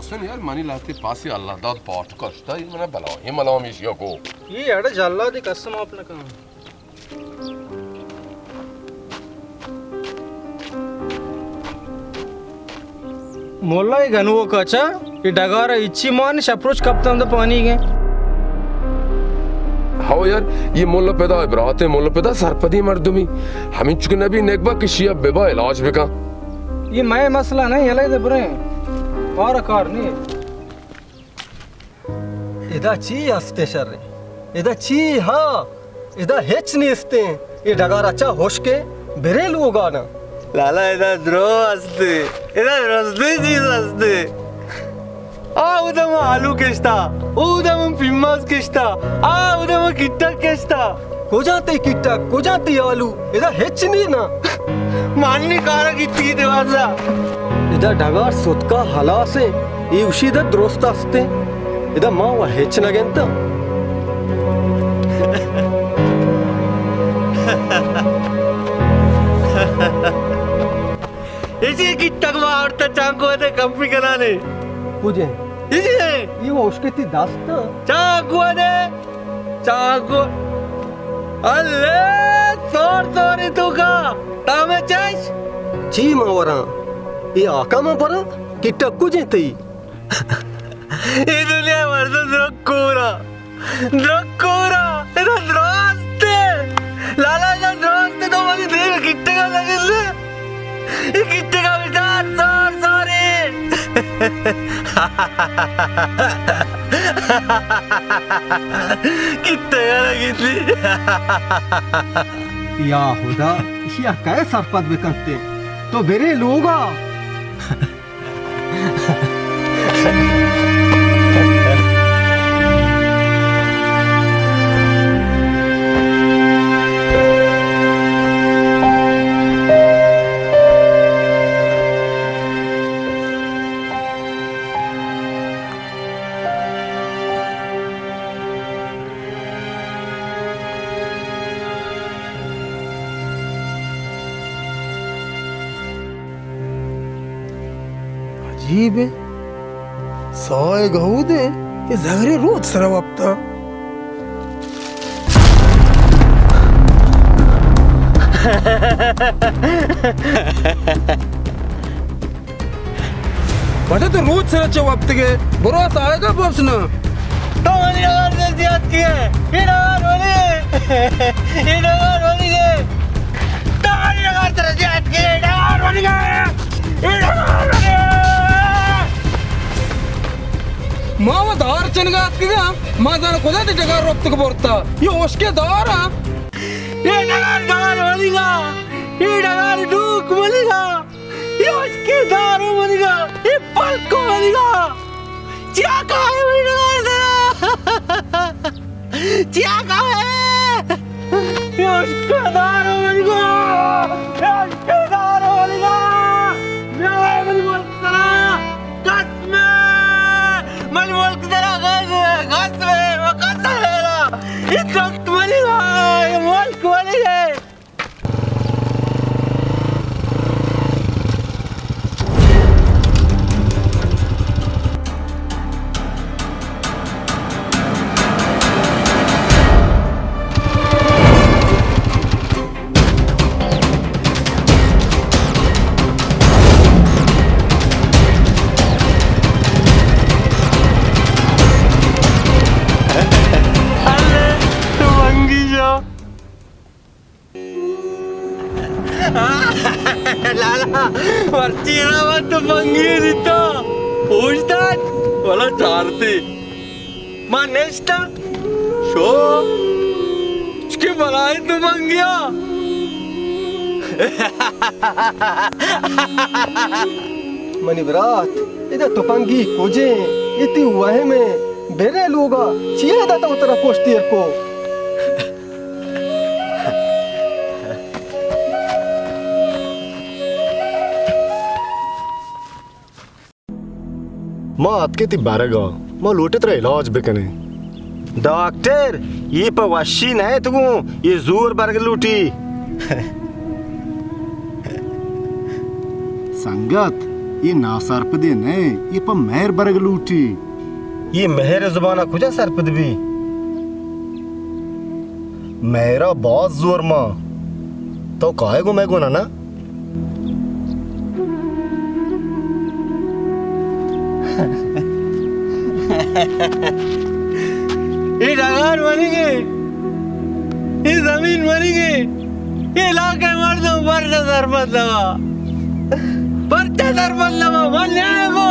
Sen यार मनी लाते पासे अल्लाह दाद पाठ करता ही मना बलाओ ये मलाओ मिशिया को ये अड़े जल्ला दी कसम आपने कहा मोल्ला ही गनुओ कचा ये डगारा इच्छी मान शप्रोच कप्तान द पानी के हाँ यार ये मोल्ला पैदा इब्राते मोल्ला पैदा सरपदी मर्दुमी हमिन चुके नबी नेकबा किशिया बेबा इलाज बेका ये मैं मसला नहीं है ले बुरे और कार नहीं इदा ची अस्ते शर इदा ची हाँ इदा हेच नहीं अस्ते ये डगार अच्छा होश के बेरे लोगा ना लाला इदा द्रो अस्ते इदा रस्ते चीज अस्ते उदम आलू केस्ता उदम पिम्मास केस्ता उदम किट्टा केस्ता को जाते आलू इदा हेच नहीं ना माननी कारा किती देवाचा इदा डगार सोतका हला से ये उशी इदा द्रोस्त अस्ते इदा माँ वा हेच ना गेंता इसी किट्टा को आवडता चांको आहे कंपनी कराने पूजे इसी ये वो उसके ती दास्त चांको आहे चांको अल्ले सोर तू का तामे चैस ची मावरा ये आका मा परा किट्टा कुजे ती ये दुनिया भर तो द्रकोरा इधर द्रोस्ते लाला इधर द्रोस्ते तो मुझे देख किट्टे का लगेले ये किट्टे का विचार सॉरी किट्टे का लगितली या खुदा या काय सरपत बेकते तो बेरे लोगा अजीब है साय गहू दे ये झगरे रोज सरव अपता बता तो रोज सरच वक्त के बुरा आएगा बॉस ना तो मैंने नगर से जियात की है ये नगर वाली है तो मैंने नगर से जियात की है नगर वाली है मावा दार चनगात के मां जान कोदा ते जगह रोप्त के बोरता ये उसके दार ये नगर वालीगा ये नगर डूक वालीगा ये उसके दारू वालीगा ये पलको वालीगा चिया का है मेरे नगर से चिया का है ये उसके दारू वालीगा ये उसके दारू वालीगा ये मेरी बोलता कसम मेरी बोलता कसम वो कसम है ये कसम वालीगा ये मुल्क वाली है लाला वरचीला मत पंगी दिता पूछतात मला चारते मा नेक्स्ट शो इसके बनाए तो पंगिया मनी बरात इधर तो पंगी कोजे इतनी वाहे में बेरे लोगा चिया दाता उतरा पोस्टियर को माँ आपके ती बारगा माँ लोटे तेरा इलाज बेकने डॉक्टर ये पवाशी नहीं तुगु ये जोर बरग लूटी संगत ये ना सरपदे ने ये पर मेहर बरग लूटी ये मेहर जुबाना खुजा सरपद भी मेरा बहुत जोर माँ तो काहे को मैं को ना ये डगार मरेंगे, ये जमीन मरेंगे, ये इलाके मर दो पर सरपत लगा, पर सरपत लगा, मन जाए वो